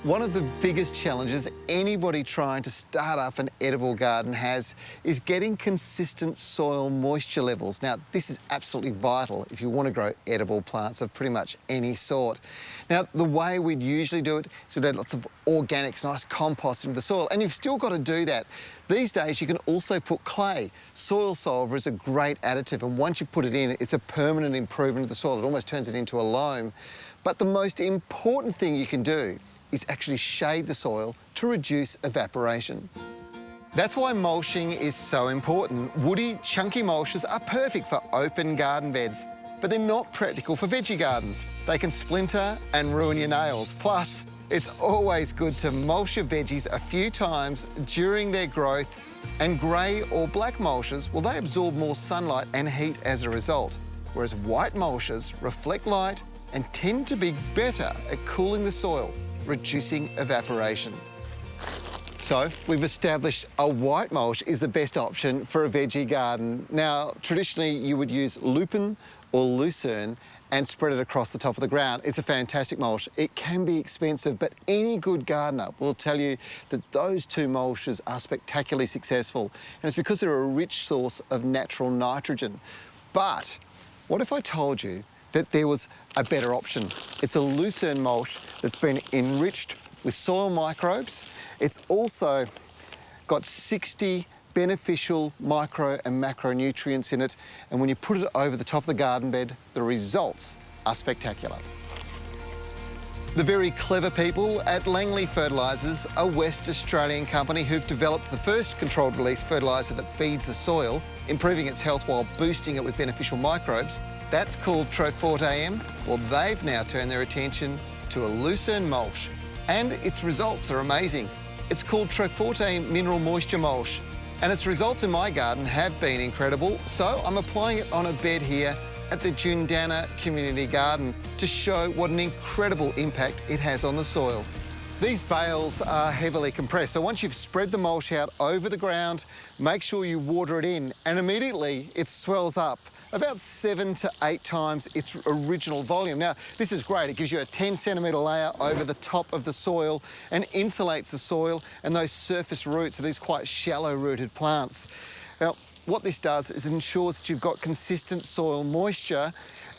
One of the biggest challenges anybody trying to start up an edible garden has is getting consistent soil moisture levels. Now, this is absolutely vital if you want to grow edible plants of pretty much any sort. Now, the way we'd usually do it is we'd add lots of organics, nice compost into the soil, and you've still got to do that. These days, you can also put clay. Soil Solver is a great additive, and once you put it in, it's a permanent improvement of the soil. It almost turns it into a loam. But the most important thing you can do is actually shade the soil to reduce evaporation. That's why mulching is so important. Woody, chunky mulches are perfect for open garden beds, but they're not practical for veggie gardens. They can splinter and ruin your nails. Plus, it's always good to mulch your veggies a few times during their growth, and grey or black mulches, well, they absorb more sunlight and heat as a result, whereas white mulches reflect light and tend to be better at cooling the soil, reducing evaporation. So we've established a white mulch is the best option for a veggie garden. Now, traditionally you would use lupin or lucerne and spread it across the top of the ground. It's a fantastic mulch. It can be expensive, but any good gardener will tell you that those two mulches are spectacularly successful. And it's because they're a rich source of natural nitrogen. But what if I told you that there was a better option? It's a lucerne mulch that's been enriched with soil microbes. It's also got 60 beneficial micro and macronutrients in it, and when you put it over the top of the garden bed, the results are spectacular. The very clever people at Langley Fertilizers, a West Australian company who've developed the first controlled release fertilizer that feeds the soil, improving its health while boosting it with beneficial microbes, that's called Trev. Well, they've now turned their attention to a lucerne mulch, and its results are amazing. It's called Trev Mineral Moisture Mulch, and its results in my garden have been incredible, so I'm applying it on a bed here at the Jundana Community Garden to show what an incredible impact it has on the soil. These bales are heavily compressed, so once you've spread the mulch out over the ground, make sure you water it in, and immediately it swells up about 7 to 8 times its original volume. Now, this is great. It gives you a 10-centimetre layer over the top of the soil and insulates the soil and those surface roots of these quite shallow-rooted plants. Now, what this does is it ensures that you've got consistent soil moisture,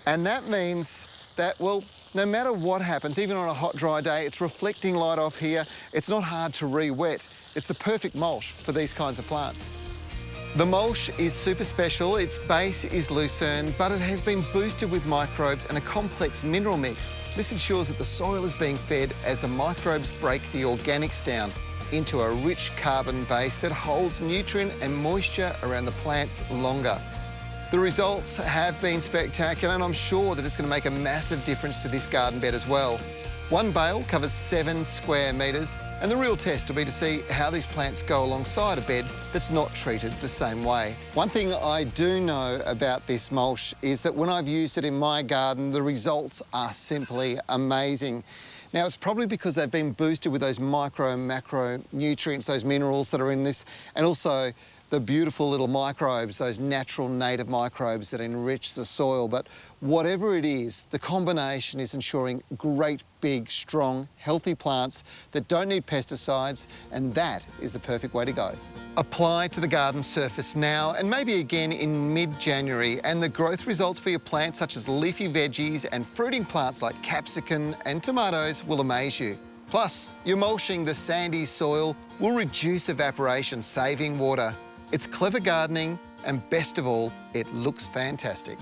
and that means that, well, no matter what happens, even on a hot, dry day, it's reflecting light off here. It's not hard to re-wet. It's the perfect mulch for these kinds of plants. The mulch is super special. Its base is lucerne, but it has been boosted with microbes and a complex mineral mix. This ensures that the soil is being fed as the microbes break the organics down into a rich carbon base that holds nutrient and moisture around the plants longer. The results have been spectacular, and I'm sure that it's going to make a massive difference to this garden bed as well. One bale covers 7 square metres, and the real test will be to see how these plants go alongside a bed that's not treated the same way. One thing I do know about this mulch is that when I've used it in my garden, the results are simply amazing. Now, it's probably because they've been boosted with those micro and macro nutrients, those minerals that are in this, and also the beautiful little microbes, those natural native microbes that enrich the soil. But whatever it is, the combination is ensuring great, big, strong, healthy plants that don't need pesticides, and that is the perfect way to go. Apply to the garden surface now and maybe again in mid-January, and the growth results for your plants such as leafy veggies and fruiting plants like capsicum and tomatoes will amaze you. Plus, your mulching the sandy soil will reduce evaporation, saving water. It's clever gardening, and best of all, it looks fantastic.